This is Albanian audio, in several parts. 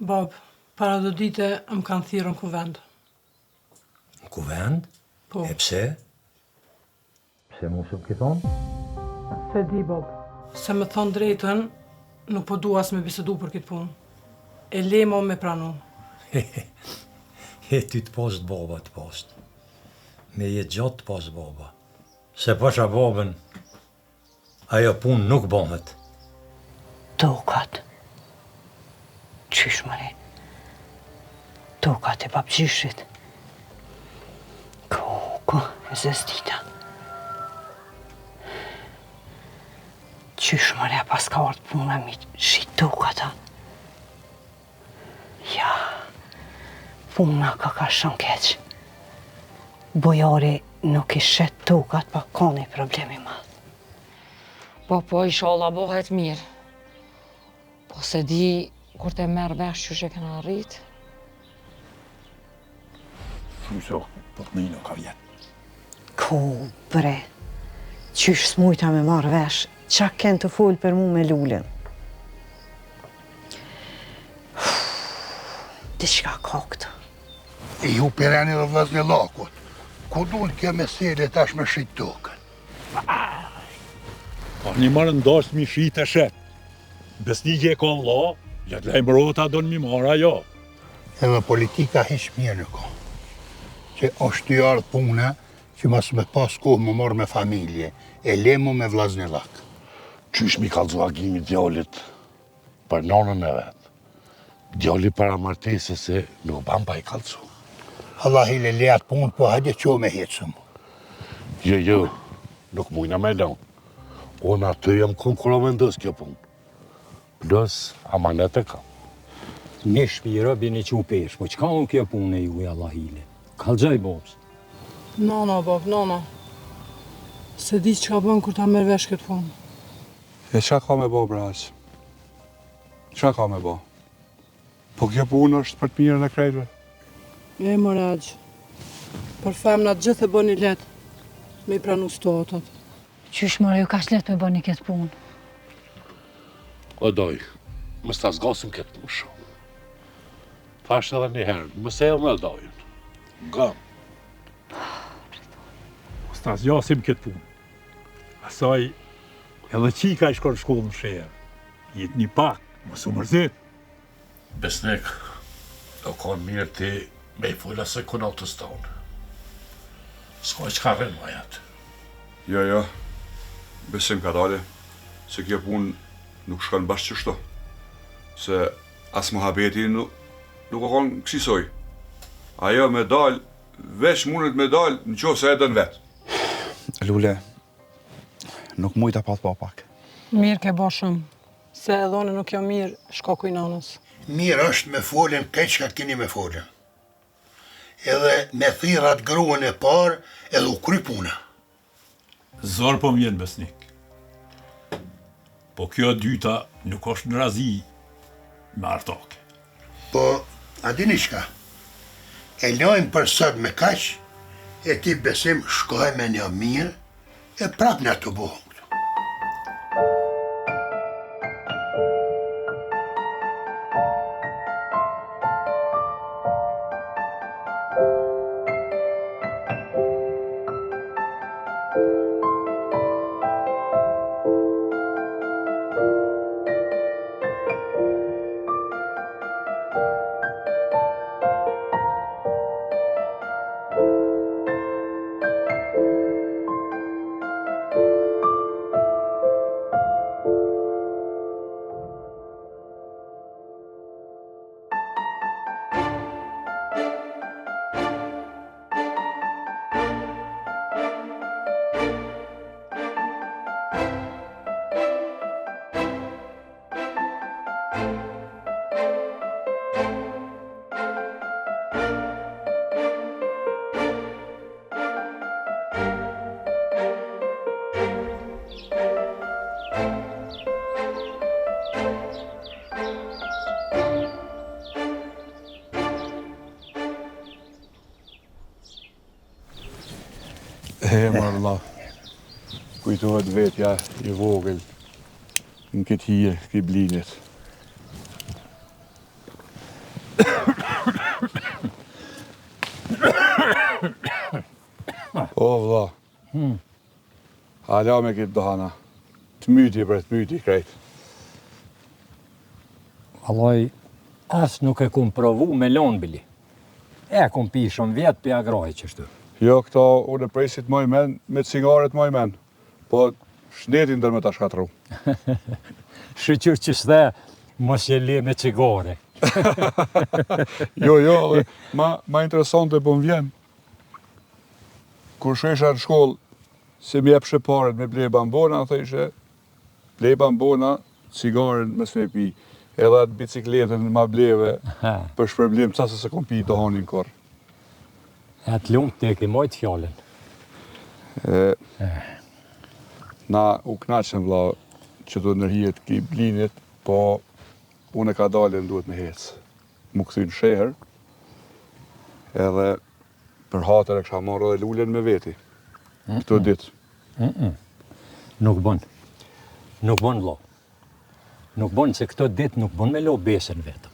Bab, para 2 dite më kanë thirrën në kuvend. Në kuvend? Po. E pse? Pse mu shumë ki thonë? Se di, bab. Se më thonë drejtën, nuk po du as me bisedu për këtë punë. E lemo me pranu. E ty të poshtë baba të poshtë. Me jetë gjatë të poshtë baba. Se pasha babën, ajo punë nuk bëhet. Tokat. Qysh mëre? Tokat e papgjyshit. Ko, e zëzdita. Qysh mëre pas ka orët puna mi shit tokata. Ja, puna ka shumë keq. Bojari nuk i shet tokat pa ka një problemi madh. Po, inshallah bëhet mirë. Po se di, kur te merë vesh që që këna rritë. Shusho, po të mëjnë ka vjetë. Ko, bre, qysh s'mujta me marrë vesh, qa kënë të folë për mu me lullin. Diçka ka këtë. E ju pireni dhe vëzni lakot. Ku dun kjo mesele tash me shit tokën? Pa një marë ndasht mi shit e shet. Besnike e ka vla, ja të lejmërota do në mi marra jo. Edhe politika hiq mirë në ka. Që është të ardhë puna që mas me pas kohë më marrë me familje, e lemu me vllazni lak. Qysh mi kalzu agimi djallit për nonën e vetë. Djalli para martese se nuk ban pa i kalzu. Allah i le leat punë, po hajde qo me hecëm. Jo, nuk mujna me lanë. Unë aty jam konkurovendës kjo punë. Plus, amanet e kam. Me shpira bini që u pesh, po qka unë kjo punë e ju e Allahile? Kalgjaj, bobs. Nona, bab, nona. Se di që ka bën kur ta merr vesh këtë punë. E qa ka me bo, braq? Qa ka me bo? Po kjo punë është për të mirën e krejtëve? E moraq. Për femnat gjithë e bëni letë me i pranu stotat. Qysh mërë ju ka shlet me bëni këtë punë? O doj, më sta zgasim këtë punë shumë. Thash edhe një herë, më se e me dojën. Gëm. Më sta zgasim këtë punë. Asaj, edhe qika i shkon shkollë në shërë. Jetë një pak, më su mërzit. Besnik, o konë mirë ti me i fulla se kunatës tonë. S'ka që ka rënë ma jetë. Jo, besim ka dale, se kjo punë nuk shkon bashkë qështo. Se as muhabeti nuk o konë kësisoj. Ajo me dalë, veç mundet me dalë në qo se edhe në vetë. Lule, nuk mujta pat pa pak. Mirë ke boshëm, se edhone nuk jo mirë shko kuj nanës. Mirë është me folën këtë që ka keni me folën. Edhe me thirat gruën e parë edhe u kry puna. Zorë po m'jen besnik. Po kjo dyta nuk është në razi me artake. Po, a dini qka? E lojmë për sot me kaq, e ti besim shkoj me një mirë, e prap në të bohëm. Allah, kujtohet vetja i vogël në këtë hije, këtë blinit. O, vëlla. Hala me këtë dohana. Të myti krejt. Allaj, as nuk e kum provu me lonbili. E kum pi shumë vjetë për agraj qështu. Jo, këto unë e presit moj men, me cigaret moj men. Po, shnetin dër me ta shkatru. Shqyqyr që s'dhe, mos je le me cigare. Jo, ma interesante po më vjen. Kur shesha në shkollë, se mi epshe paret me ble bambona, thejshe, ble bambona, cigaren me s'me pi. Edhe atë bicikletën ma bleve, për shpërblim, qase se kom pi të hanin kor. E atë lumë të e ke mojtë fjallën. Na u knaqen vla që të nërhijet ki blinit, po unë e ka dalën duhet me hecë. Mu këthy në sheher, edhe për hatër e kësha marrë dhe lullen me veti. Këto ditë. Nuk bën. Nuk bën, vla. Nuk bën, se këto ditë nuk bën me lo besën vetëm.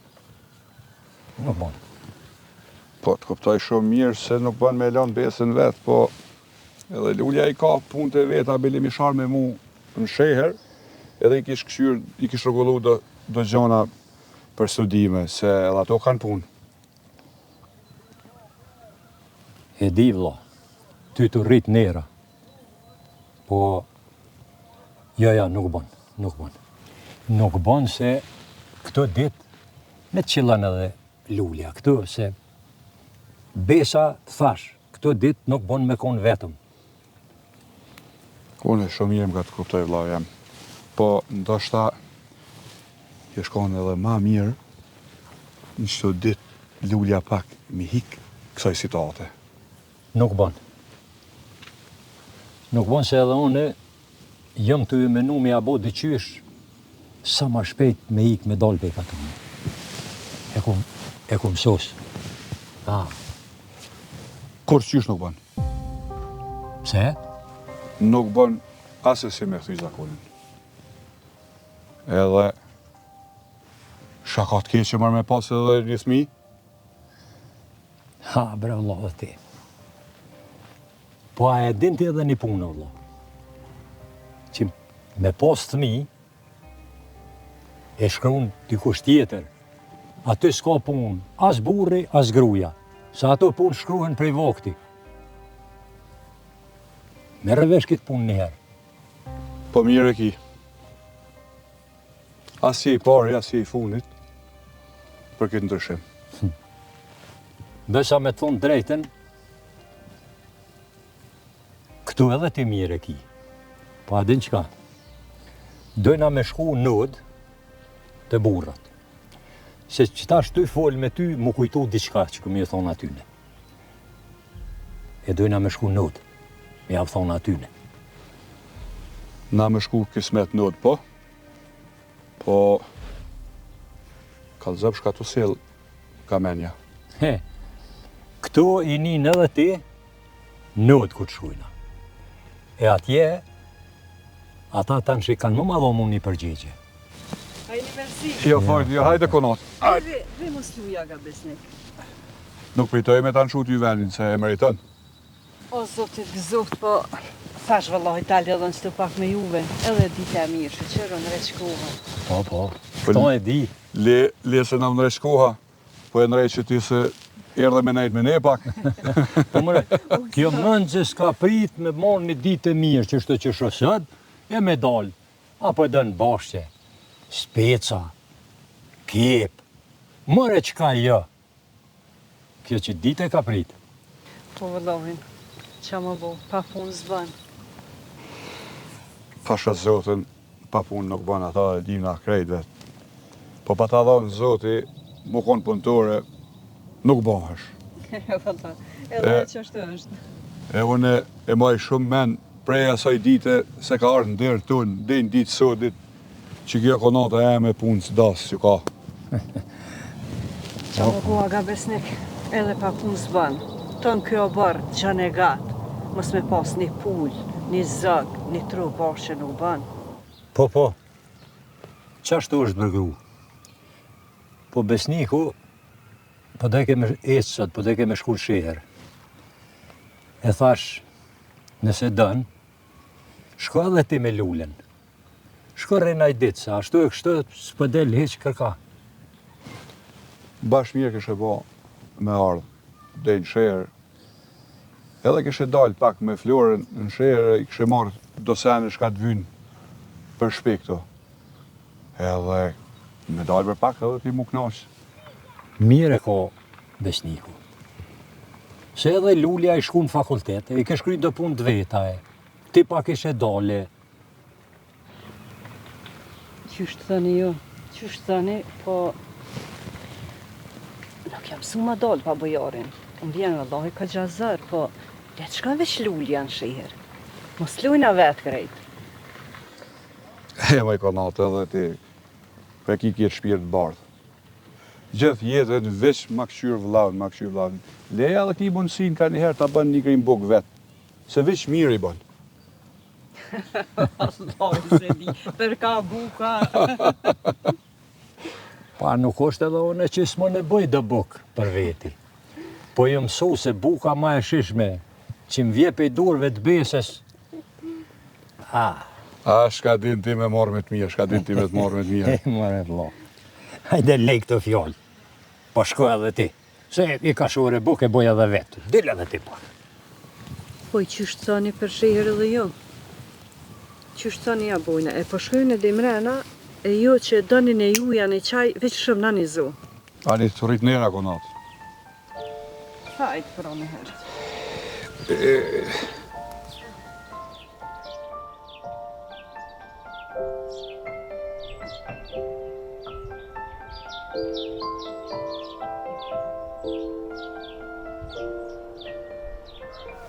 Nuk bën. Po, të kuptoj shumë mirë se nuk bën me lanë besën vetë, po edhe lullja i ka punë të veta, bili mi sharë me mu në sheher, edhe i kish këshyr, i kish rregullu do gjona për studime, se edhe ato kanë punë. E di, vla, ty të rrit nera, po, ja, nuk bën, nuk bën. Nuk bën se këto ditë me të qillan edhe lullja, këto se besa thash, këto ditë nuk bën me konë vetëm. Unë e shumë jem ka të kuptoj vla jam. Po, ndoshta, je shkon edhe ma mirë në qëto ditë lullja pak mi hik kësaj situate. Nuk bën. Nuk bën se edhe unë jam të ju menu me abo dyqysh sa ma shpejt me hik me dalë pe këtu. E kum sos. Kur qysh nuk bën? Pse? Nuk bën asë si me këthy zakonin. Edhe shakat keq që marrë me pas edhe një fëmij. Ha, bre vlla dhe ti. Po a e din ti edhe një punë, vlla. Që me pas fëmij e shkruan dikush tjetër. Aty s'ka punë, as burri, as gruja. Sa ato punë shkruhen prej vokti. Merre vesh këtë punë njëherë. Po mirë e ki. As si i pari, as si i funit, për këtë ndryshim. Besa me thonë drejten, këtu edhe ti mirë e ki. Po a din qka? Dojna me shku nëd të burrat. Se që tash ty folë me ty, mu kujtu diçka që këmi e thonë atyne. E dojna me shku nëd, me javë thonë atyne. Na me shku kismet nëd, po? Po, kalëzëp shka të sel kamenja. Këtu i nin edhe ti, nëd ku të shkujna. E atje, ata tanë që i kanë më madho mu një përgjigje. Hajde merci. Jo, fort, jo, hajde konat. Re mos luja ga besnik. Nuk pritoj me ta në shut ju vendin, se e meriton. O, zotit gëzot, po thash vëllohi talë edhe në qëtë pak me juve, edhe dita e mirë, shëqërën reqkoha. Po, këto e di. Le se na më nëreshkoha, po e nërej që ti se erdhe me nejt me ne pak. Po mëre, kjo mëndë që s'ka prit me marrë një ditë e mirë, që shtë që shosët, e me dalë, apo e dënë bashkë, speca, kep, mëre qka jo. Kjo që ditë e ka prit. Po vëllohin, qa më bo, pa punë zbën. Pasha Zotin, pa punë nuk bën ata e dimna krejt vetë. Po pa ta dhonë Zoti, mu konë punëtore, nuk bëhesh. Edhe që është. E unë e maj shumë men prej asaj dite se ka ardhë në derë tunë, dhe në ditë sotit, që kjo konata e me punë së dasë që ka. Qa më bua ga besnik, edhe pa punë zbën. Tonë kjo bërë, që në gatë, mos me pas një pullë, një zëgë, një tru bashkë që nuk bën. Po, qashtu është bërgru. Po besniku, po dhe keme ecë sot, po dhe keme shkull shiher. E thash, nëse dënë, shko edhe ti me lulen. Shko rejna i ditë, se ashtu e kështu s'pë del hiq kërka. Bash mirë kështë e bo me ardhë, dhe në shërë. Edhe kështë e dalë pak me Florën në shërë, i kështë e marrë dosene shka të vynë për shpi këto. Edhe me dalë për pak edhe ti mu knaqë. Mire ko Besniku. Se edhe Lulja i shku në fakultet, i ke shkry do punë të veta e. Ti pak ishe dole. Qysh të thëni jo, qysh të thëni, po... Nuk jam su ma dalë pa bojarin. Unë vjenë Allahi ka gjazër, po... Le të shka veç Lulja në shihër. Mos lujna vetë krejt. Ma i ka natë edhe ti, për ki kjetë shpirë të bardhë. Gjithë jetën veç ma këshyrë vëllavën. Leja dhe ki mundësin ka njëherë ta bën një krim bukë vetë, se veç mirë i bën. Allahi se di, për ka buka. Pa nuk është edhe one që s'mo ne bëj dë bukë për veti. Po ju mësu se buka ma e shishme, që m'vje pe i durve të beses. Shka din ti me marrë me të mija, More vlo. Hajde lej këtë fjallë. Po shko edhe ti. Se i ka shure bukë e boj edhe vetë. Dile edhe ti pak. Po i qysh të thani për shihër edhe jo. Qysh të thani ja bojna, e po shkojnë edhe mrena, e jo që donin e ju janë i qaj, veç shumë në një zu. Ani të rritë nera ko natë. Hajtë pra me herë.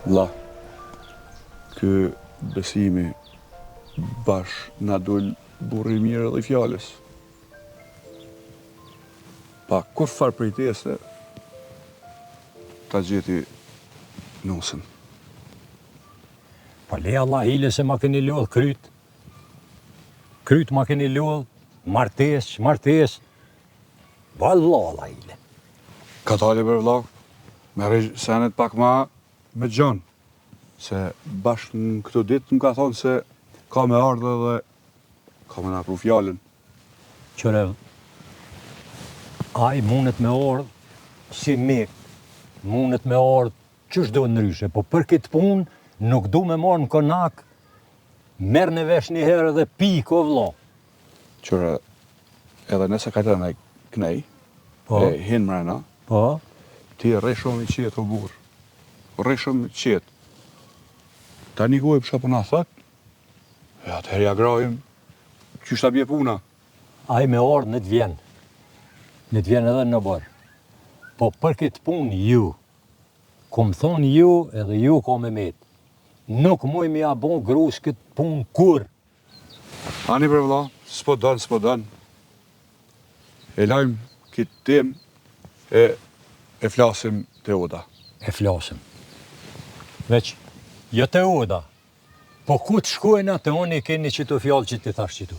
La, kë besimi bash na dul burri mirë dhe i fjales. Pa kur farë prej teste, ta gjeti nusën. Pa le Allah hile se ma keni lodh kryt. Kryt ma keni lodh, martes. Valla Allah hile. Ka tali për vlog, me rejë senet pak ma me gjonë, se bashkë në këto ditë më ka thonë se ka me ardhe dhe ka me napru fjallën. Qëre, ai mundet me ardh si mik, mundet me ardh qësh do në ryshe, po për këtë punë nuk du me marrë në konak, merë në vesh një herë dhe piko vlo. Qëre, edhe nëse ka të në knej, e hinë mrena, ti e rej shumë i qetë o burë. Rej shumë i qetë. Ta një gojë pësha për na thëtë, e atëherë ja grajim, qysh ta bje puna. Ai me ardh në të vjen edhe në bërë. Po për këtë punë ju, ku më thonë ju edhe ju ko me metë. Nuk muj me ja bon grus këtë punë kur. Ani për vla, s'po dënë. E lajmë këtë tim e flasim të oda. E flasim. Veç, jo të oda. Po ku të shkojnë atë unë i keni qëtu fjallë që ti thash qëtu.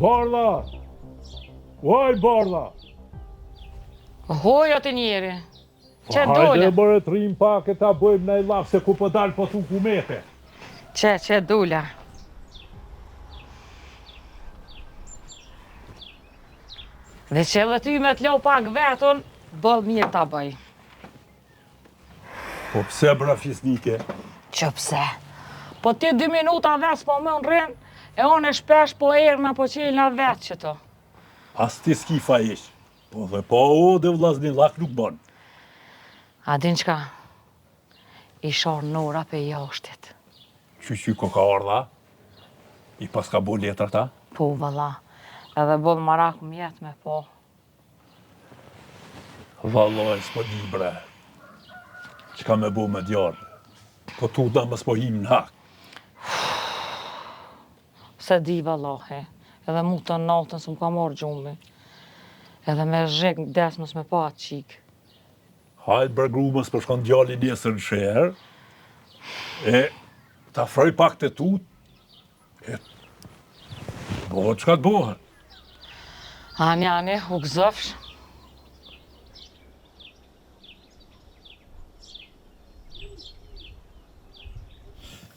Barla! Uaj, Barla! Hoj atë njeri. Që dole? Hajde bërë të rrim pak e ta bëjmë në i lafë se ku po dalë po thu kumete. Që dole? Dhe që edhe ty me të lau pak vetën, bëllë mirë ta bëj. Po pse bra fisnike? Që pse? Po ti 2 minuta vetë po më në rrinë, e unë e shpesh po erna po qelë në vetë që to. As ti s'ki fa ish, po dhe po o dhe vlazni lak nuk bon. A din qka? I shorë nora pe jashtit. Qy ko ka ardha? I pas ka bo letra ta? Po valla, edhe bëllë marak mjetë me po. Valloj, s'po di bre. Qka me bo me djarë? Po tu da më s'po him në hak. Se di vallahi, edhe mu të natën s'm ka marrë gjumi. Edhe me zhek në desmës me pa atë qikë. Hajtë bre grumës për shkon djali nesër në shërë, e ta froj pak të tut, e O, çka të bëhet? Ani, u gëzofsh.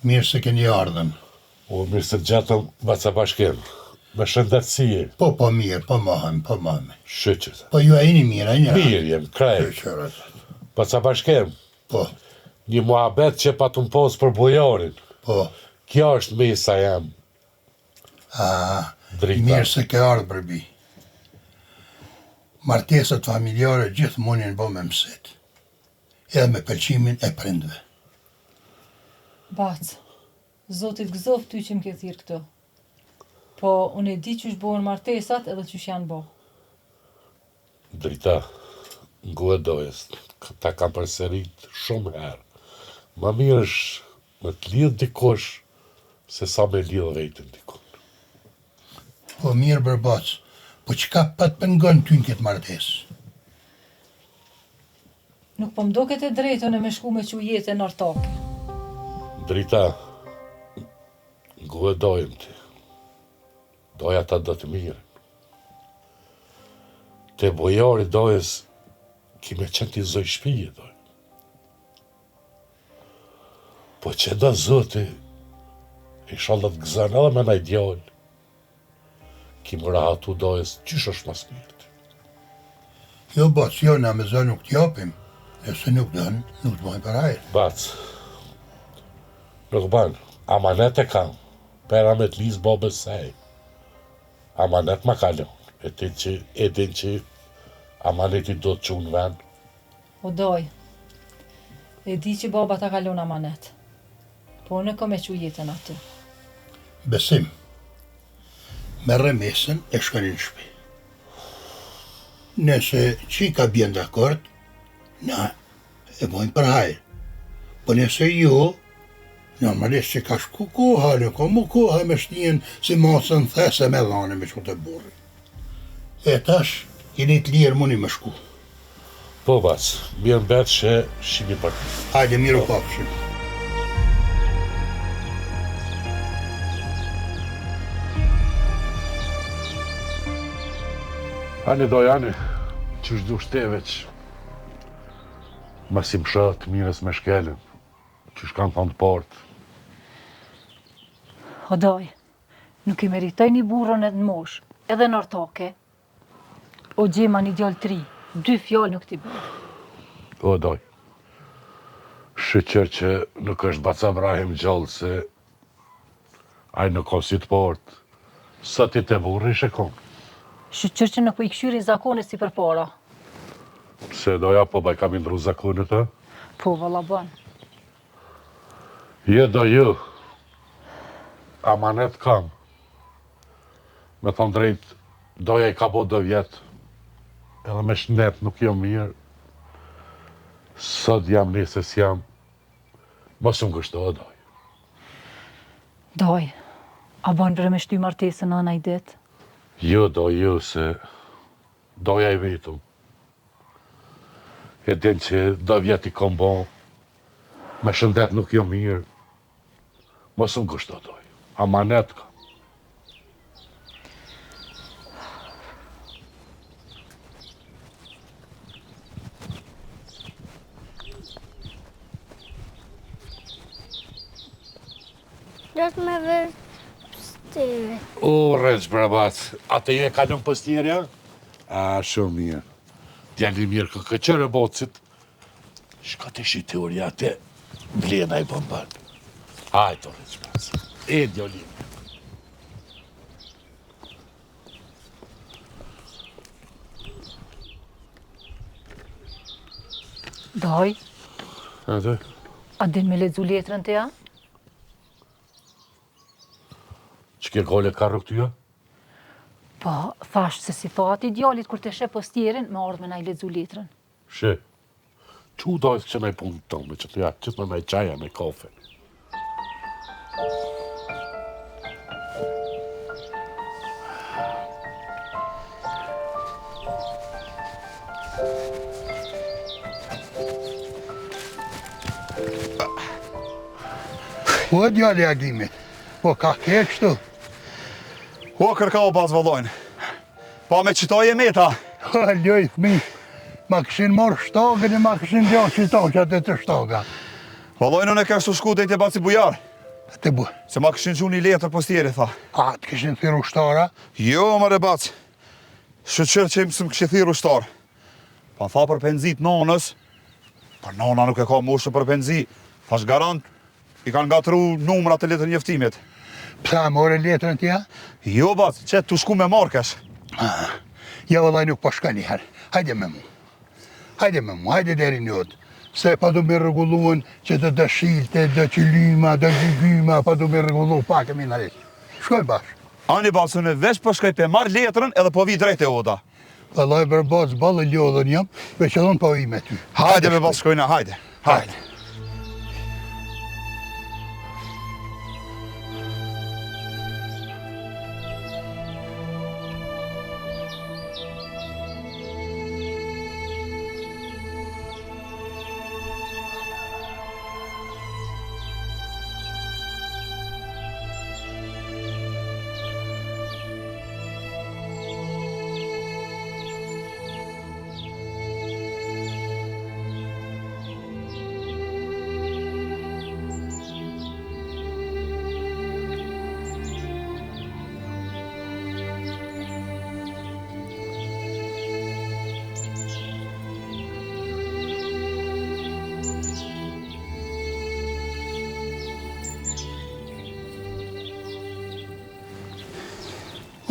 Mirë se keni ardhën. O, mirë se gjatëm baca bashkem. Me shëndetësie. Po mirë, po mahëm. Shëqët. Po ju e jeni mirë, a një? Mirë jem, kraj. Shëqërët. Baca bashkem. Po, Një muhabet që pa të më posë për bujarin. po. Kjo është mesa jam. Drita. Mirë se ke ardhë bërbi. Martesat familjare gjithmonë janë bë me mëset. Edhe me pëlqimin e prindve. Bac, Zotit gëzof ty që më ke thirrë këtu. Po, unë e di që bëhen martesat edhe që janë bo. Drita, ngu e dojës, ta kam përsërit shumë herë. Ma mirë është me të lidhë dikush, se sa me lidhë vetën dikun. Po mirë bërbac, po qka pa të pengon ty në këtë martesë? Nuk po mdoket e drejtën e me shku me që jetë në ortake. Drita, ngu e dojëm ti. Doja ta do të mirë. Te bojari dojës, kime qenë t'i zoj shpije, dojë. Po që da zoti, inshallah të gëzan edhe me naj djallë, kime rahatu dojës, qysh është mas mirë. Jo, bac, jo, na me zë nuk t'japim, nëse nuk dënë, nuk të bojnë për hajrë. Bac, nuk banë, amanet e kam, pera me t'lisë babës saj. Amanet ma kalon, e din që amaneti do të qunë ven. O doj, e di që baba ta kalon amanet. Po në kom e që jetën aty. Besim, me remesën e shkoni në shtëpi. Nëse qika bjen dakord, na e bojnë për hajrë. Po nëse jo, normalisht që ka shku koha, në ka mu koha me shtjen si masën these me dhane me që të burri. E tash, jeni të lirë muni me shku. Po bac, mirë mbet që shimi për të. Hajde, miru papshim. Ani doj, ani, që shdu shteve që mas i më shëtë mirës me shkelin, që shkanë thonë të portë. O doj, nuk i meritoj një burën edhe në mosh, edhe në ortake. O gjema një djallë 3, 2 fjallë nuk t'i bërë. O doj, shqyqër që nuk është baca Brahim gjallë se aj në kosit portë, sa ti të burri shekon. Shqyqër që nuk po i këshyri zakonet si për para. Se doja po baj kam indru zakonet, e? Po, valla bën. Je do ju, amanet kam. Me thonë drejt, doja i ka bo 2 vjetë, edhe me shnet nuk jam mirë. Sot jam neses jam, mos më gështohë doj. Doj, a bën për me shty martesën në anaj ditë? Jo, ju, se doja i vetëm. E din që 2 vjetë i kom bon, me shëndet nuk jam mirë, mos më gështohë doj. Amanet kam. Do të me vërë pëstire. O, rreq, brabat, atë ju e kalon pëstjerja? A, shumë mirë. Djali mirë këqërë bocit. Shka të shqitori atë, blena i bëmban. Hajto, rreq, brabat. E, djali. Doj, Ate? a din me lexu letrën të ja? Që ke gole ka rëktyja? Po, thash se si thati djalit kur të shep postjerin, me ardhme na i lexu letrën. She, që u dojtë që na i punë të tonë, që të ja, që të na i qaja me kafe. Po, djali Agimit, po ka ke kështu? O, kërka o bazë vallojnë. Pa me qitoj e meta. Ha, ljoj, fmi. Ma këshin marrë shtagën e ma këshin gjo qitaqat e të shtaga. Vallojnë unë e kështu shku dhe i të baci bujar. Të bu. Se ma këshin gju një letër postjeri, tha. A, të këshin thiru shtara? Jo, mare bac. Shëqër që më këshin thiru shtar. Pa tha për penzit nonës. Për nona nuk e ka moshë për penzi. Thash garant, i kanë gatru numrat e letër njeftimit. Psa, more letrën tja? Jo, bac, që të shku me markesh. Ja, vëllaj nuk po shka njëherë. Hajde me mu. Hajde deri njët. Se pa du me regulluën që të dëshilte, dë qilima, dë gjygyma, pa du me regullu pak e minarisht. Shkoj bash. Ani bac, unë veç për shkoj pe marrë letrën edhe po vi drejt e oda. Vëllaj bërbac, balë ljodhën jam, veç edhe në pa i me ty. Hajde me bac, shkojna, hajde.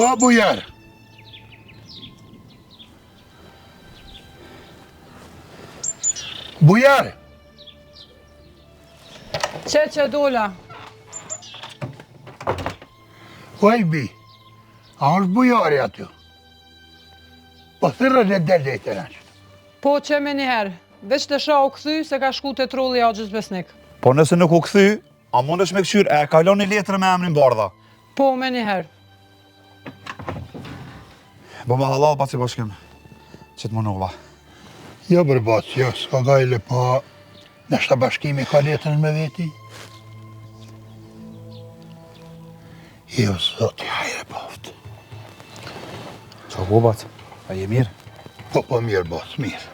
O, bujar! Bujar! Që dola. Oj, bi, a është bujari aty? Po thyrën e delete në që. Po që me njëherë, veç të sha u këthy se ka shku të trulli Axhës Besnik. Po nëse nuk u këthy, a mundesh me këqyr, e kalon një letër me emrin bardha. Po me njëherë. Po ma halal baci bashkim, që të më nukla. Jo bërbac, jo, s'ka gajle, po nështë bashkimi ka letrën me veti? Jo, zoti, hajre paftë. Qa ku bac, a je mirë? Po mirë bac, mirë.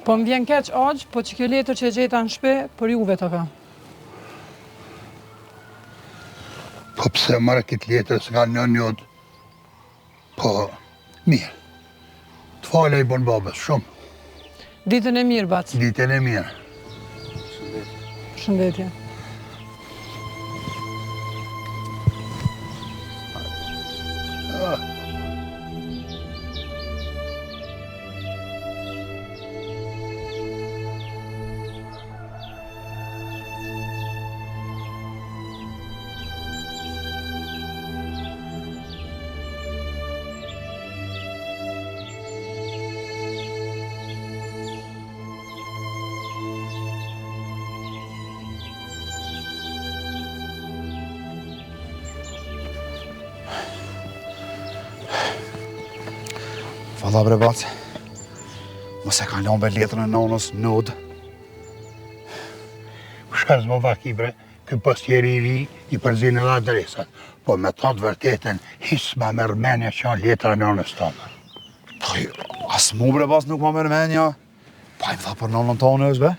Po më vjen keq Axh, po që kjo letër që e gjeta në shpe, për juve të ka. Po pse marrë këtë letër s'ka në njët? Po, mirë. Të fale i bon babës, shumë. Ditën e mirë, bac. Ditën e mirë. Shëndetje. Valla bre bac, mos e kalon be letrën e nonës nod. Shka zmo vaki bre, kë postjeri i ri i përzinë dhe adresat. Po me thotë vërtetën, hisë ma mërmenja që a letra nonës tonë. Po, as mu bre bac nuk ma mërmenja. Pa im tha për nonën tonë është be?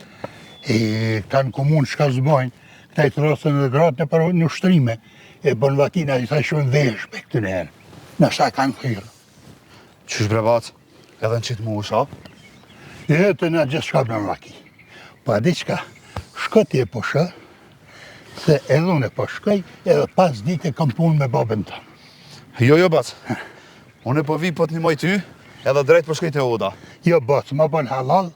E këta në komunë shka zbojnë, këta i të rosën dhe gratë në për një ushtrime, e bon vakina i tha shumë vesh be këtë nërë. Nështë a kanë thyrë. Qysh bre bac, edhe në qitë mu usha? E të në gjithë shka bërë vaki. Pa di qka, shkoti e po shë, se edhe unë e po shkoj, edhe pas dite kam punë me babën ta. Jo, bac, unë e po vi po të një moj ty, edhe drejt po shkoj të oda. Jo, bac, ma bën halal,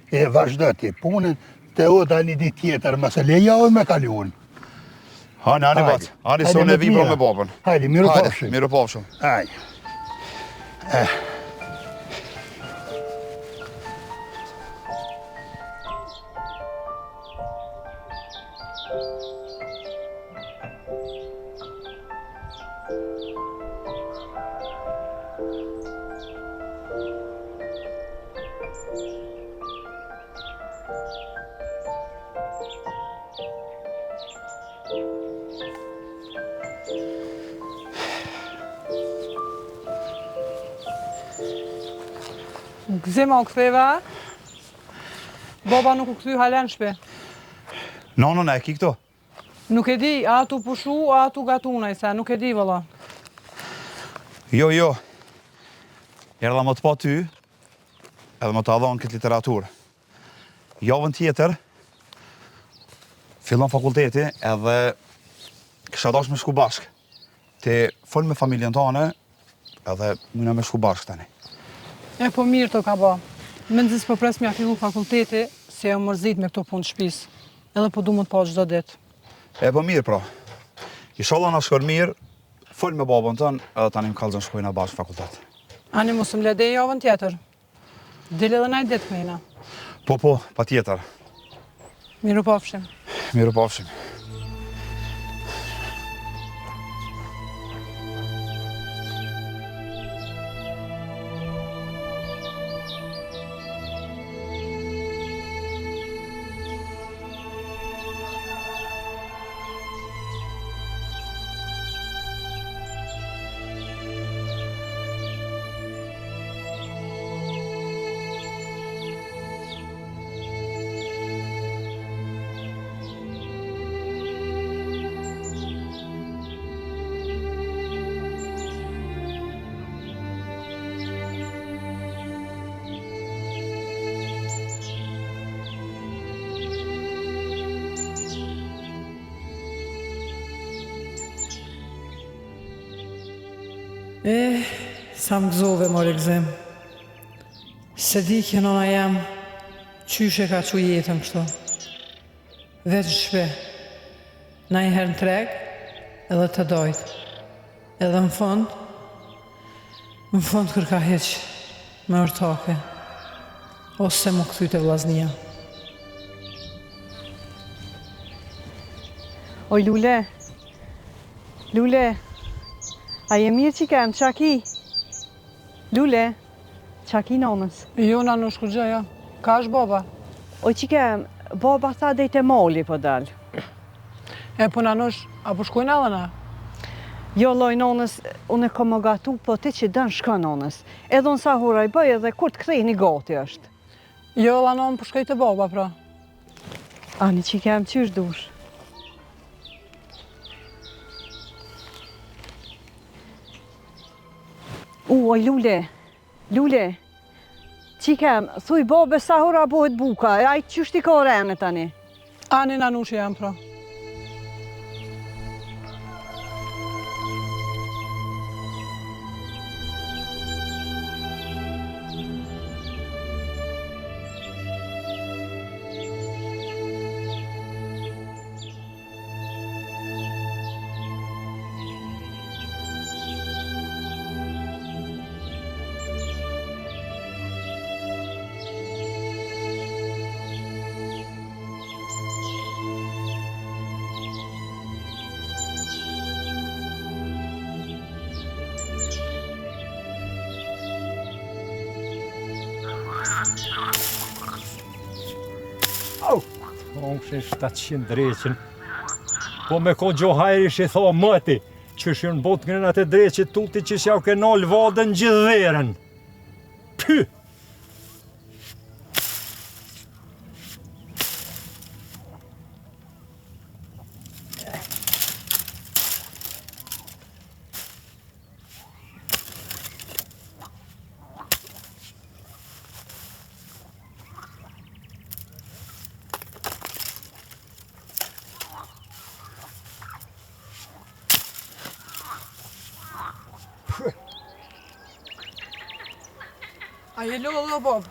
e vazhdo ti punën, të oda një dit tjetër, mëse leja o me kaluën. Hani, bac, hani se unë e vi me babën. Hajde, miru pafshim. Miru pafshim. Hajde. Gëzima u ktheva. Baba nuk u kthy halen shpe. Nonën e ki këto? Nuk e di, a tu pushu, a tu gatunaj, se nuk e di vëlla. Jo. Erdha më të pa ty, edhe më të adhon këtë literaturë. Javën tjetër, fillon fakulteti edhe kisha dash me shku bashkë. Te fol me familjen tane edhe mëna me shku bashkë tani. E po mirë të ka ba. Mendis po pres mja fillu fakulteti, se e mërzit me këto punë të shtëpis. Edhe po du më të pa çdo ditë. E po mirë pra. Inshallah na shkon mirë, fol me babën tën edhe tani më kallzon shkojna bashkë fakultet. Ani mos më lede javën tjetër. Dile edhe naj ditë mena. Po, patjetër. Miru pafshim. Miru pafshim. Sa më gëzove, more gëzim. Se di që nëna jam, qyshe ka që jetën kështu. Veç shpe, na i herë në treg, edhe të dojtë. Edhe në fund kërka heq me ortake, ose më këthy të vllaznia. Oj, Lule, a je mirë që kem, qaki? Lule, qaki nonës? Jo, nanush, ku gjëja. Ka është baba? Oj, që kem, baba tha dhe i te moli po dal. E, po nanush, a po shkojnë edhe na? Jo, loj nonës, unë e kom më gatu, po ti që dënë shka nonës. Edhe unë sa hura i bëj edhe kur të kthej një gati është. Jo, la nonë, po shkoj të baba, pra. Ani që kem, qysh dush? Oj, Lule, që kem, thuj babe sa hura bëhet buka, aj qysh ti ka rene tani? Ani nanush jam, pra. Unë këshin 700 dreqin. Po me ko Gjohajri që i tha mëti, që shën botë ngren atë dreqit tuti që s'ja u ke nalë vadën gjithdheren. Py! A je lodhë o Bob?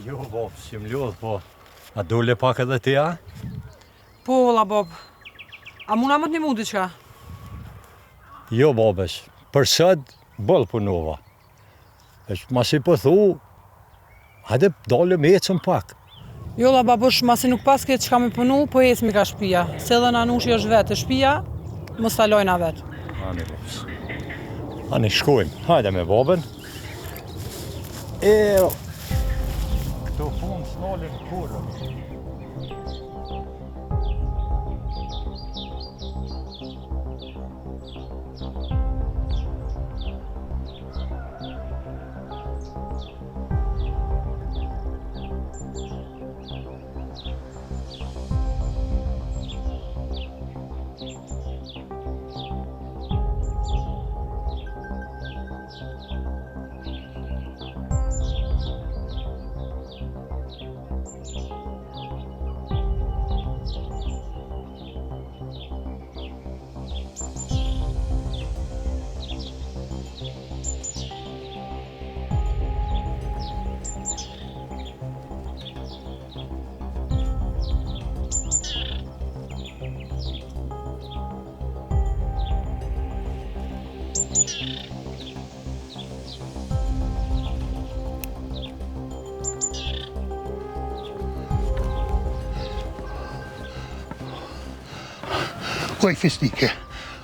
Jo, Bob, si më lodhë, po. A dole pak edhe ti, a? Po, valla Bob. A muna më të një mundi qka? Jo, Bobesh, për sëd, bëllë punova. Masi po thu, hajde dole me ecëm pak. Jo, la babush, masi nuk pas ke qka me punu, po ecmi ka shpia. Se edhe nanushi është vetë e shpia, mos talojna vetë. Ani, Bobes. Ani, shkojmë. Hajde me Boben. Këto punë s'nalin kurrë. Koj fisnike,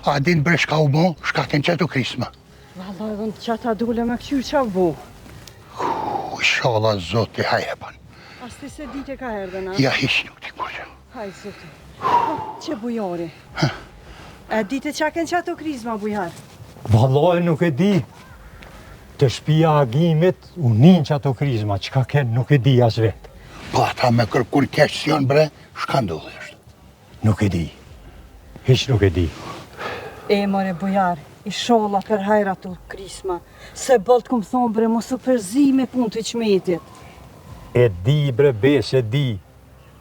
a din bre shka u bo, shka ken qëtu krisma. Valla edhe në qata dule me këqyr qa bu. Inshallah zoti hajrepan. As ti se dite ka erdhe na? Ja hiq nuk ti kurë. Haj zoti. Që bujari? E dite qa ken qatu krizma bujar? Vallaj nuk e di. Të shpia agimit, unin që ato krizma, që ka ken nuk e di as vetë. Po ata me kërkur kesh bre, shka ndodhe është? Nuk e di. Hiq nuk e di. E more bujar, i sholla për hajra të krisma. Se bëllë të këmë thonë bre, mos u përzi me pun të qmetit. E di bre bes, e di.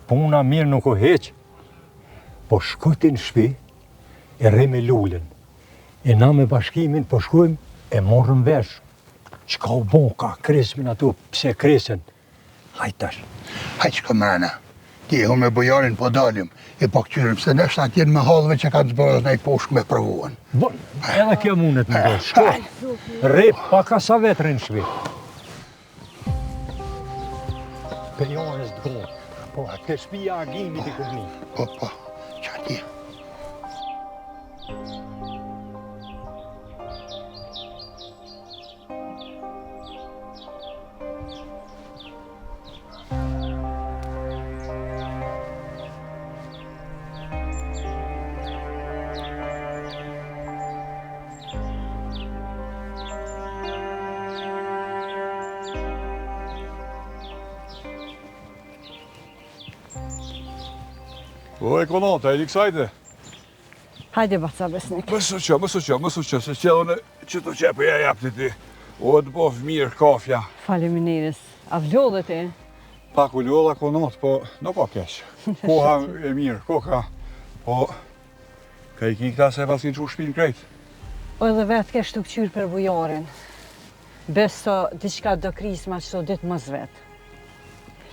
Puna mirë nuk o heq. Po shkoti në shpi, e re me lullën. E na me bashkimin po shkojmë, e morëm vesh. Qka u bon, ka kresmin ato, pse kresen. Hajtash. Hajt shko mrena. Ti e me bujarin po dalim, e po këqyrëm, se nështë atjen me halëve që ka të zbërë dhe i poshk me provuan. Bon, edhe kjo mundet me do. Shko, re pa ka sa vetë rinë shpi. Perionës dëgonë, po, të shpia agimit i këvni. Po, që ati. O, e konata, e liksajte? Hajde, baca besnik. Mësë që, se qëllën që të qepë e japë të ti. O, të bof mirë kafja. Faleminderit. A vlodhe ti? Pak u ljolla konat, po nuk ka keq. Koha e mirë, koka. Po, ka i kikta se pasin që u shpinë krejt. O edhe vetë kesh të këqyrë për bujarin. Beso, diçka do krisma që të ditë mëz vetë.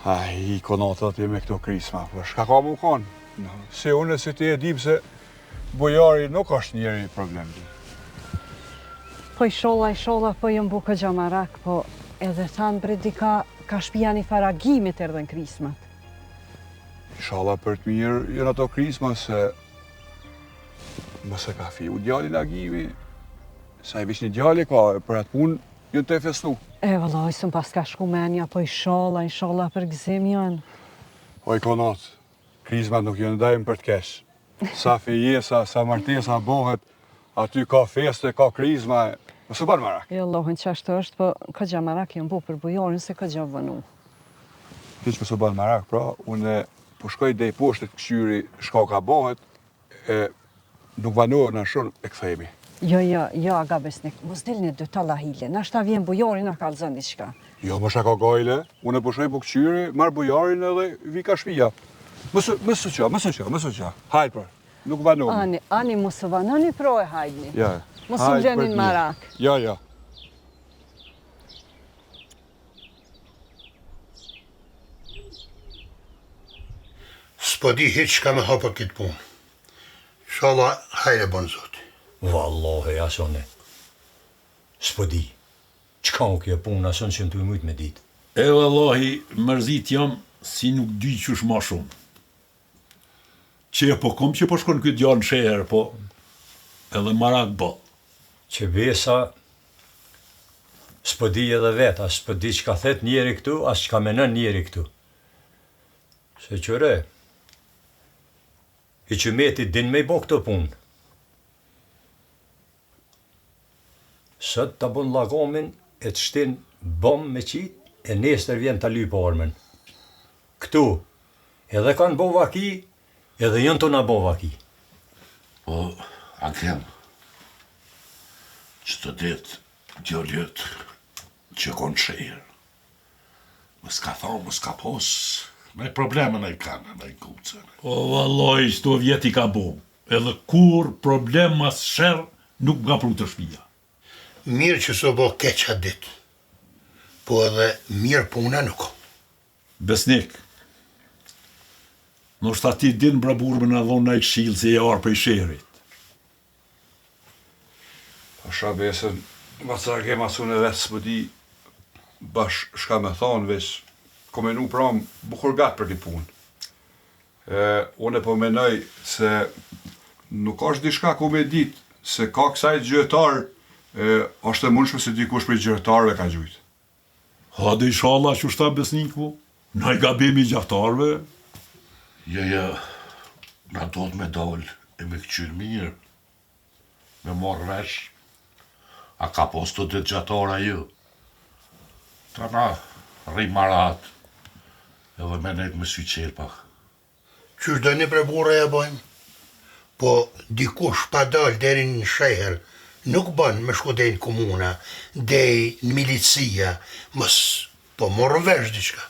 Aj, i konata ti me këto krisma, po shka ka mu kanë? Se unë se ti e dim se bujari nuk është njeri problem. Po i sholla, po jëmë buka gjamarak, po edhe thanë bre dika ka shpia një faragimit erdhe në krismat. Inshallah për të mirë jënë ato krisma se mëse ka fi u djallin agimi, sa i vish një djalli ka për atë punë jënë të e festu. E vëllaj, sëm pas ka shku menja, po i sholla për gëzim janë. O i konat, krizmat nuk jënë dajmë për të kesh. Sa fejesa, sa martesa bohet, aty ka feste, ka krizma, mësë banë marak. Jo, Allahin që ashtë është, po ka gja marak jënë bu për bujarin se ka gja vënu. Ti që mësë banë marak, pra, unë po shkoj dhe i poshtet këshyri shka ka bohet, e nuk vanohë në shumë e këthejmi. Jo, aga besnik, mos dilni dy talla hile, nashta vjen bujarin a kalzën diçka. Jo, më shaka gajle, unë po shkoj po këshyri, marë bujarin edhe vi ka shpija. Mësë qa, hajtë pra, nuk vanohë. Ani mos vanoni pro e hajdni. Ja. Mos më vlenin marak. Ja. S'po di hiç ka me hapa këtë punë. Inshallah, hajre bon zoti. Wallahi, asone. S'po di. Qka u kjo punë, ason që në të mujtë me ditë. E vallahi, mërzit jam si nuk dy qysh ma shumë. Që po kom që po shkon këtë djallë në sheher, po edhe marak bë. Që besa, s'po di edhe vetë, as s'po di që ka thet njeri këtu, as që ka menon njeri këtu. Se qëre, i që meti din me i bo këto punë. Sot të bun lagomin, e të shtin bom me qitë, e nesër vjen të lypë armen. Këtu, edhe kanë bo vaki, edhe jënë të na bo vaki. O, Akem, që të ditë djollet që konë shërë. Më s'ka thonë, më s'ka posë, me probleme në i kanë, në i kucën. O, valloj, sto vjeti ka bo. Edhe kur problem mas shërë nuk nga pru të shpia. Mirë që s'o bo keqa ditë, po edhe mirë puna nuk. Besnik, nështë ati din braburme në dhonë në i këshilë se e arë për i shërit. Pasha besën, ma ca ke masun e vetë s'po di bash shka me thonë veç, komenu pram bukur gat për këtë punë. Unë po menoj se nuk është diçka ku me ditë se ka kësaj gjyqtar është e mundshme se dikush për gjyqtarëve ka gjujt. Hade inshallah që shta besniku, na i gabimi gjahtarve. Jo, na do të me dollë e me këqyrë mirë, me morë vesh, a ka posto të gjatara ju. Ta na rrim marat, edhe me nejtë me sy qelë pak. Qysh do një për burra ja bojmë? Po dikush pa dalë deri në sheher, nuk bën me shkodejnë komuna, dej në milicia, mos po morën vesh diçka.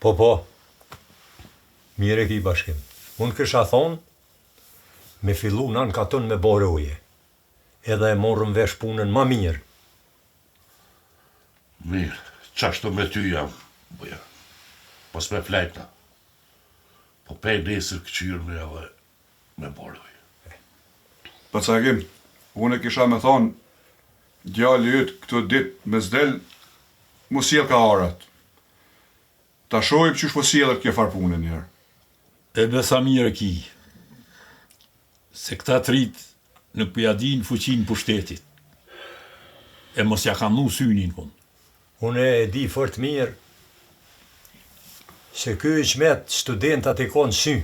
Po, mire ki bashkim. Unë kësha thonë, me fillu në katon me boroje, edhe e morën vesh punën ma mirë. Mirë, qashtu me ty jam, buja, pos me flejta. Po pej nesër këqyrë me edhe me boroje. Për cakim, unë e kisha me thonë, djali ytë këtë ditë me zdel, mu sjell ka arat. Ta shojmë që shpo sjellet kjo farë punë njerë. E besa mirë ki, se këta trit nuk përja din fuqin pushtetit. E mos ja kam nu synin kun. Unë e di fort mirë se ky i qmet studentat i konë sy.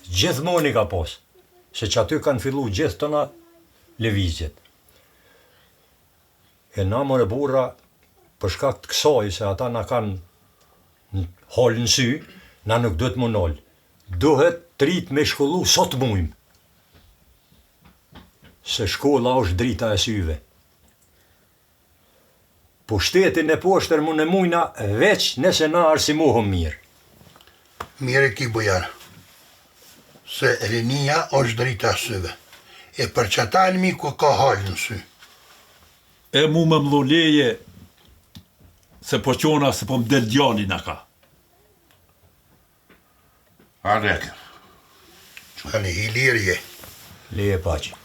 Gjithmoni ka pos, se që aty kanë fillu gjithë tëna levizjet. E na more burra, për shkak të kësaj, se ata na kanë holë në sy, na nuk duhet më nolë. Duhet trit me shkollu sot mujmë. Se shkolla është drita e syve. Pushtetin e poshtër mu në mujna veç nëse na arsimohëm mirë. Mire ki bujar, se rinia është drita e syve. E për qëta në mi ku ka halë në sy. E mu me mloleje, se po qona se po mdel djali na ka. A reke. Ani i lirje. Leje paqë.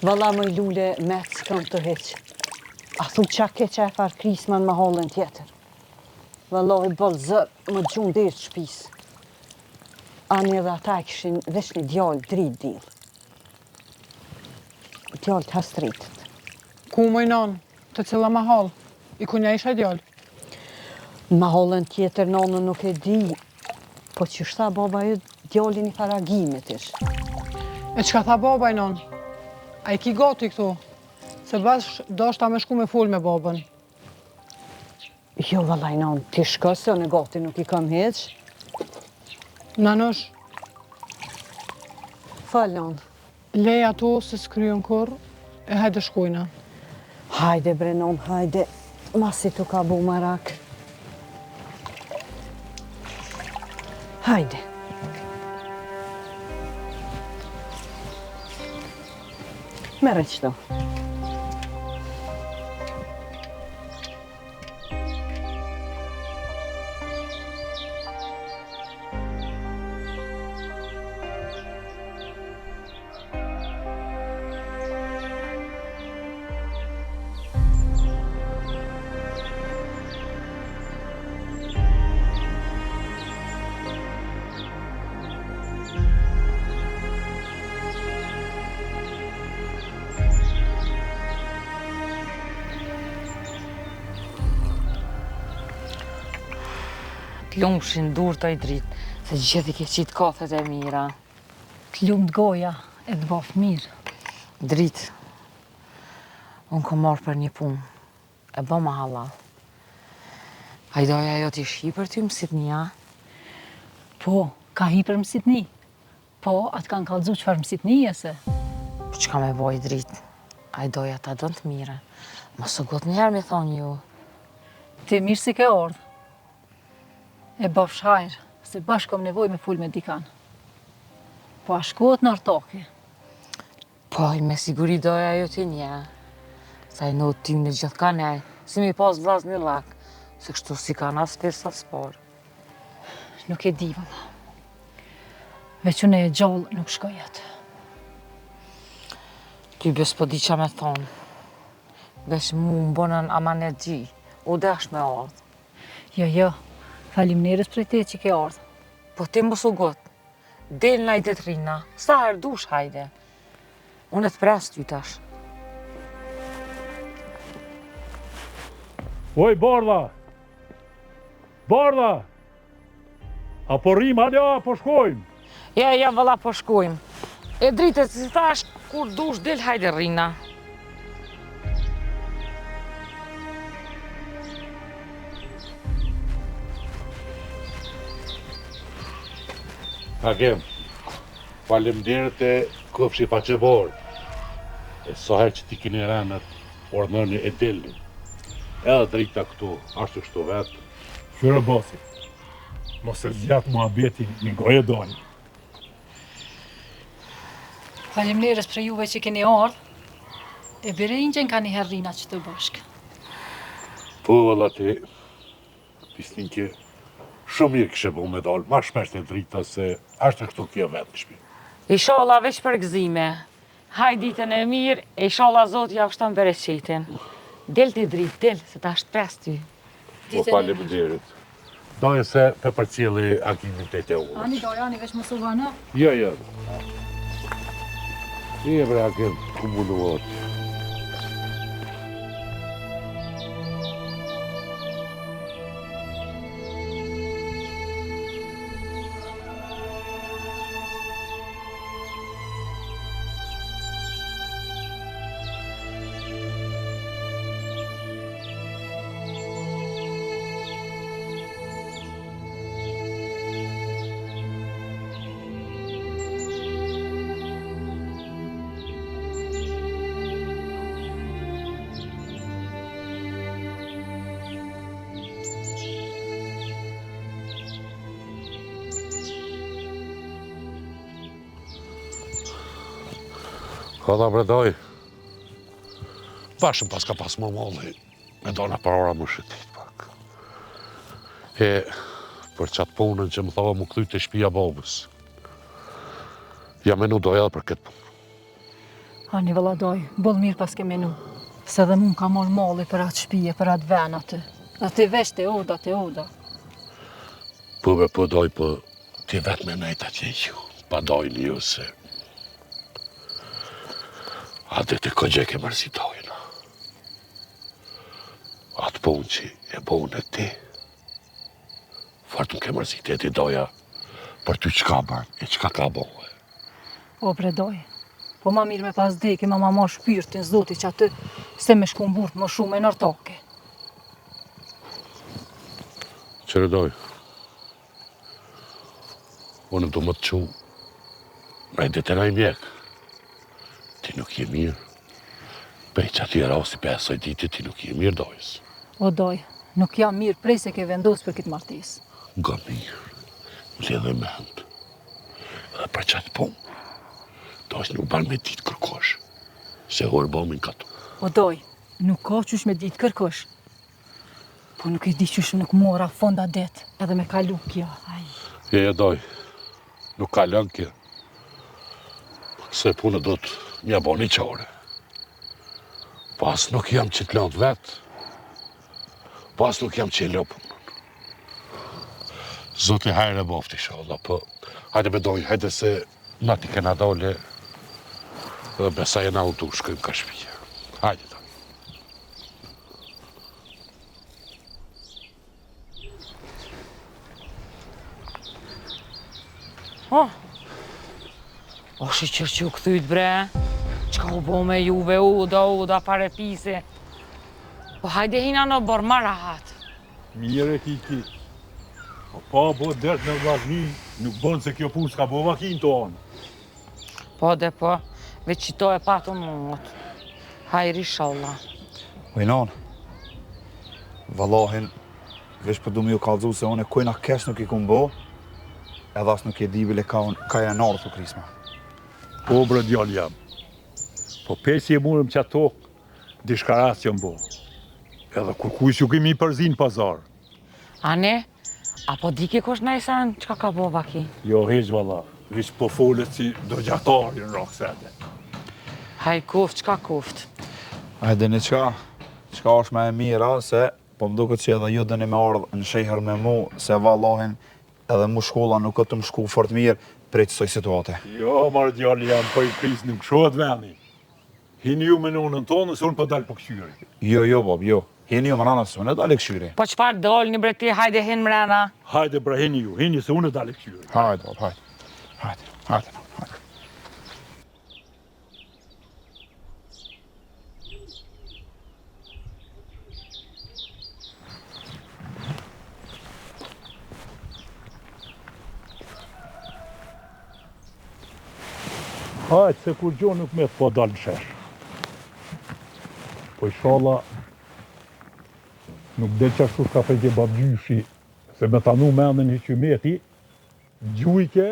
Valla më i lule me të s'kam të heqë. A thu qa ke që e farë krisman më hollën tjetër. Valla i bëllë zërë më gjunë dhe të shpisë. Ani edhe ata e kishin vesh një djallë dritë dilë. Djallë të hastritët. Ku më i nonë, të cila ma hollë? I ku nja isha djallë? Ma hollën tjetër nonë nuk e di, po që shta baba ju djallin i faragimit ish. E qka tha baba i nonë? A i ki goti këtu? Se bash do shta me shku me full me babën. Jo, vallaj nonë, ti shko se në goti nuk i kam heqë. Nanush, Falë nonë. leja tu se s'kryon kur, e hajde shkujna. Hajde bre nonë, hajde. Masi tu ka bu marak. Hajde. Mere qëto. T'lumshin dur të i dritë, se gjithi ke qitë kafet e mira. T'lumt goja e t'bof mirë. Dritë, unë kom marrë për një punë, e bë ma halal. A i doja jo t'i shi për ty mësit një, Po, ka hi për mësit një. Po, atë kanë kallëzu qëfar mësit një se. Po që ka me boj dritë, a i doja ta dënë të mire. Mos u gotë njerë me thonë ju. Ti mirë si ke ordë. E baf shajrë, se bashkë kom nevoj me full me dikan. Po a shkohet në artoke. Po, i me siguri doja jo t'i një. Sa i në tim në gjithë ka nej, si mi pas vlas një lak. Se kështu si kanë as pes as parë. Nuk e di, valla. Veç unë e gjallë nuk shkoj atë. Ty bes po di qa me thonë. Veç mu më bonën amanet gji. U dash me ardhë. Jo, faleminderit për te që ke ardhë. Po ti mos u gotë. Del na i det rina. Sa herë dush, hajde. Unë e të pres ty tash. Oj, Bardha! Bardha! Apo rrim, hajde, apo shkojmë? Ja, valla, po shkojmë. E dritë, si thash, kur dush, del, hajde, rina. Hakem, faleminderit e këfshi pa që borë. E sa herë që ti keni rënët, ordnoni e delni. Edhe drita këtu, ashtu kështu vetë. Qyre basi, mos e zjatë muhabeti një goje dojnë. Faleminderit për juve që keni ardhë. E bire ingjën ka një herrina që të bashkë. Po, valla ti, pistin që shumë mirë kështë bu me dalë, ma shpesht e drita se ashtë këtu kjo vetë në shpi. Inshallah veç për gëzime. Haj ditën e mirë, inshallah Zoti ja shton bereqetin. Del ti dritë, del, se ta është pres ty. Po faleminderit. Dojnë se pe për cili akimin të te ullës. Ani veç më suvana. Jo. I e bre akim, ku mundu vëtë. Ka da bredoj, bashëm pas ka pas më molli, me dona për ora më shëtit pak. E për qatë punën që më thava më këthy të shpia babës, ja menu doj edhe për këtë punë. Ani valla doj, boll mirë pas ke menu. Se dhe mun ka morë molli për atë shpije, për atë ven atë. Atë veç te oda. Po doj, po ti vetë me nejta që ju, pa doj një ju se... Atë të këgje ke mërzi dojna. Atë punë që e punë e ti. Fartë më ke mërzi të ti doja për ty qka bërë e qka ka bëhe. O bre doj, po ma mirë me pas deke, ma marë shpirtin Zoti që atë se me shku mburt më shumë e nërtake. Qëre doj, unë du më të qu, me i detenaj mjekë. Ti nuk je mirë. Pej që ati e rasti pesoj diti, ti nuk je mirë dojës. O doj, nuk jam mirë prej se ke vendosë për këtë martes. Nga mirë, lidhe me hëndë. Edhe për qatë punë, dojës nuk banë me ditë kërkosh, se horë bomin këtu. O doj, nuk ka qysh me ditë kërkosh. Po nuk e di qysh nuk mora fonda det, edhe me kalu kjo. E doj, nuk kalon kjo. Se punë do të mja bo një qore. Pas nuk jam që të lëndë vetë, pas nuk jam që e lëpën. Zotë i hajre bofti, inshallah, po hajde me dojnë, hajde se na ti kena dole dhe besa e na u du shkëm ka shpije. Hajde da. O shiqër që u këthyt bre, qka u bo me juve, uda, pare pise. Po hajde hina në bërë ma rahat. Mire kiki. Po bo dert në vazhni, nuk bënë se kjo punë s'ka bo vakin tonë. Po dhe po, veç qito e patu mëngot. Hajri inshallah. Ojnon, vallahin, veç për du me ju kalzu se one kujna kesh nuk i kumë bo, edhe as nuk i di bile ka janë ardhë të krisma. Po bre djallë jam. Po pesi e murëm që ato, dishkaras që më bo. Edhe kur kuj që kemi përzin pazar, Ane, apo di ke kush në esen qka ka bova ki? Jo, heq valla, vish po folet si do gjatari në roksete. Haj kuft, qka kuft? Hajde një qka është me e mira, se po më duket që edhe ju dëni me ardhë në shehër me mu, se vallahin edhe mu shkolla nuk këtë më shku fort mirë prej të soj situate. Jo, marë djali jam po i prisë nuk shohet veni. Hini ju me nonën tonë, se unë po dalë po këshyri. Jo, Bob, jo. Hini ju më rana se unë e dalë këshyri. Po qëpar dol një breti, hajde hin mrena. Hajde bra, hini ju, hini se unë e dalë këshyri. Hajde, Bob, hajde. Hajde, se kur gjo nuk me të po dalë në shesh. Po i shalla, nuk del qashtu s'ka fejtje babgjyshi, se me tanu mendin i qymeti, gjujke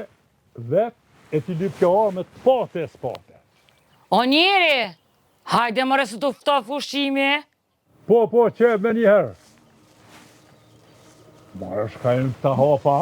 dhe e ti lyp kjo arme të pate e s'pate. O njeri, hajde mëre se të ftof ushqimi. Po, qep me njëherë. Marë shkajnë këta hapa,